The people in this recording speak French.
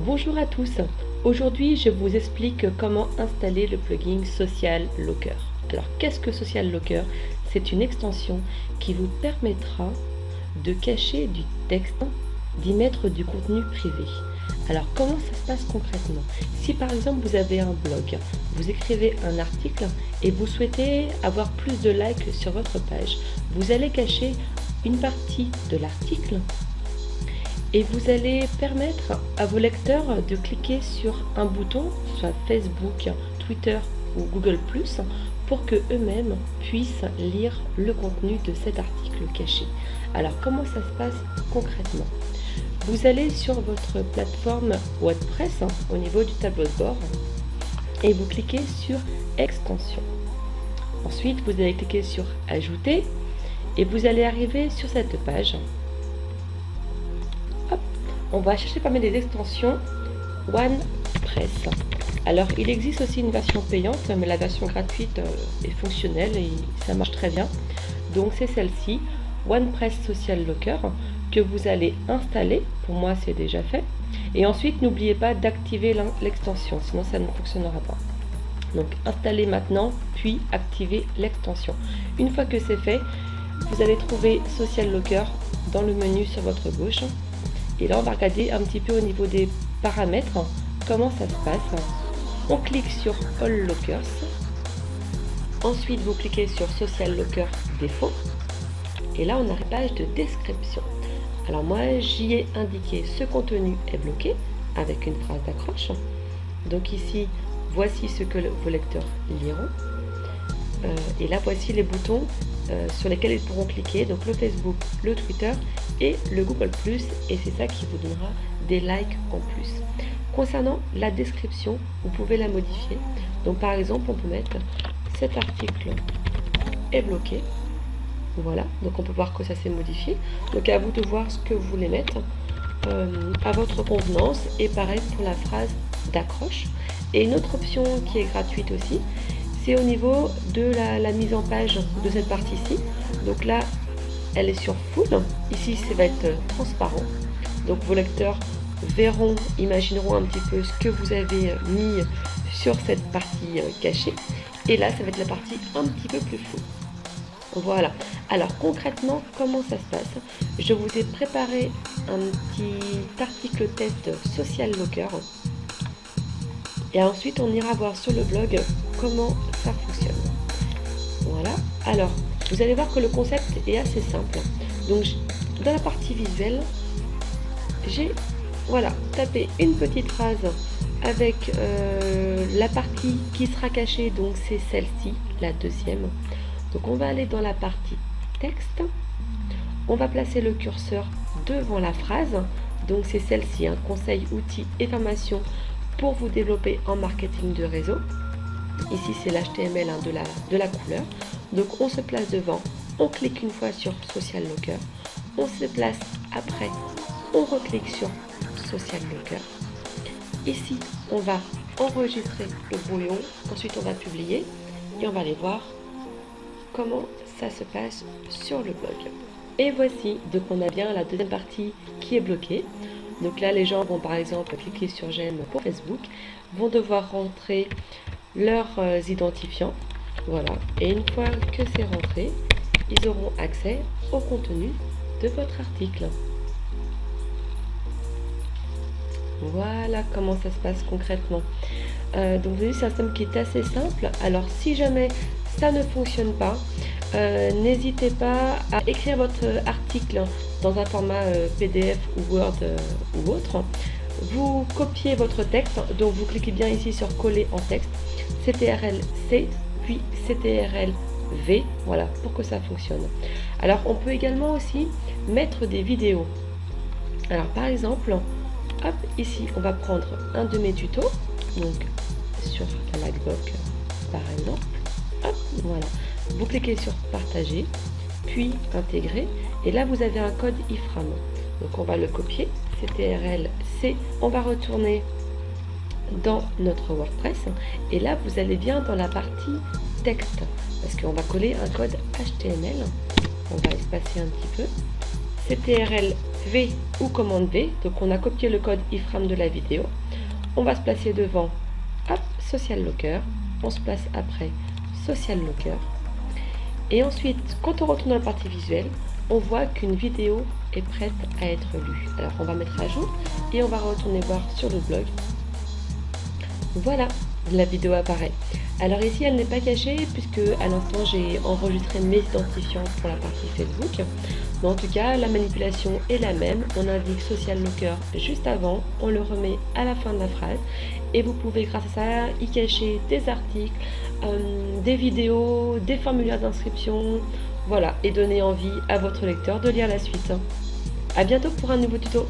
Bonjour à tous, aujourd'hui je vous explique comment installer le plugin Social Locker. Alors qu'est-ce que Social Locker? C'est une extension qui vous permettra de cacher du texte, d'y mettre du contenu privé. Alors comment ça se passe concrètement? Si par exemple vous avez un blog, vous écrivez un article et vous souhaitez avoir plus de likes sur votre page, vous allez cacher une partie de l'article et vous allez permettre à vos lecteurs de cliquer sur un bouton, soit Facebook, Twitter ou Google+, pour que eux-mêmes puissent lire le contenu de cet article caché. Alors comment ça se passe concrètement? Vous allez sur votre plateforme WordPress au niveau du tableau de bord et vous cliquez sur Extensions. Ensuite, vous allez cliquer sur Ajouter et vous allez arriver sur cette page. Hop, on va chercher parmi les extensions OnePress. Alors, il existe aussi une version payante, mais la version gratuite est fonctionnelle et ça marche très bien. Donc, c'est celle-ci, OnePress Social Locker, que vous allez installer. Pour moi, c'est déjà fait. Et ensuite, n'oubliez pas d'activer l'extension, sinon ça ne fonctionnera pas. Donc, installez maintenant, puis activez l'extension. Une fois que c'est fait, vous allez trouver Social Locker dans le menu sur votre gauche. Et là, on va regarder un petit peu au niveau des paramètres, comment ça se passe. On clique sur All Lockers. Ensuite, vous cliquez sur Social Locker défaut. Et là, on a une page de description. Alors moi, j'y ai indiqué ce contenu est bloqué avec une phrase d'accroche. Donc ici, voici ce que vos lecteurs liront. Et là, voici les boutons sur lesquels ils pourront cliquer. Donc le Facebook, le Twitter et le Google+. Et c'est ça qui vous donnera des likes en plus. Concernant la description, vous pouvez la modifier. Donc par exemple, on peut mettre cet article est bloqué. Voilà, donc on peut voir que ça s'est modifié. Donc à vous de voir ce que vous voulez mettre à votre convenance. Et pareil pour la phrase d'accroche. Et une autre option qui est gratuite aussi, c'est au niveau de la mise en page de cette partie-ci. Donc là, elle est sur full. Ici, ça va être transparent. Donc vos lecteurs verront, imagineront un petit peu ce que vous avez mis sur cette partie cachée. Et là, ça va être la partie un petit peu plus floue. Voilà. Alors concrètement, comment ça se passe? Je vous ai préparé un petit article test Social Locker. Et ensuite, on ira voir sur le blog comment ça fonctionne. Voilà. Alors, vous allez voir que le concept est assez simple. Donc, dans la partie visuelle, j'ai tapé une petite phrase avec la partie qui sera cachée. Donc, c'est celle-ci, la deuxième. Donc on va aller dans la partie texte, on va placer le curseur devant la phrase, donc c'est celle-ci, conseil, outils et formations pour vous développer en marketing de réseau. Ici c'est l'HTML de la couleur, donc on se place devant, on clique une fois sur Social Locker, on se place après, on reclique sur Social Locker. Ici on va enregistrer le brouillon, ensuite on va publier et on va aller voir comment ça se passe sur le blog. Et voici, donc on a bien la deuxième partie qui est bloquée. Donc là, les gens vont par exemple cliquer sur j'aime pour Facebook, vont devoir rentrer leurs identifiants. Voilà. Et une fois que c'est rentré, ils auront accès au contenu de votre article. Voilà comment ça se passe concrètement. Donc vous voyez, c'est un système qui est assez simple. Alors si jamais ça ne fonctionne pas, n'hésitez pas à écrire votre article dans un format PDF ou Word ou autre. Vous copiez votre texte, donc vous cliquez bien ici sur coller en texte, CTRL-C, puis CTRL-V, voilà, pour que ça fonctionne. Alors on peut également aussi mettre des vidéos. Alors par exemple, hop, ici on va prendre un de mes tutos, donc sur la Lightbox par exemple. Hop, voilà. Vous cliquez sur partager, puis intégrer, et là vous avez un code IFRAM. Donc on va le copier, CTRL-C, on va retourner dans notre WordPress, et là vous allez bien dans la partie texte, parce qu'on va coller un code HTML. On va espacer un petit peu, CTRL V ou commande V, donc on a copié le code iframe de la vidéo. On va se placer devant, hop, Social Locker, on se place après Social Locker. Et ensuite, quand on retourne dans la partie visuelle, on voit qu'une vidéo est prête à être lue. Alors on va mettre à jour et on va retourner voir sur le blog. Voilà, la vidéo apparaît. Alors ici, elle n'est pas cachée puisque à l'instant j'ai enregistré mes identifiants pour la partie Facebook. Mais en tout cas, la manipulation est la même. On indique Social Locker juste avant, on le remet à la fin de la phrase. Et vous pouvez grâce à ça y cacher des articles, des vidéos, des formulaires d'inscription, voilà, et donner envie à votre lecteur de lire la suite. A bientôt pour un nouveau tuto.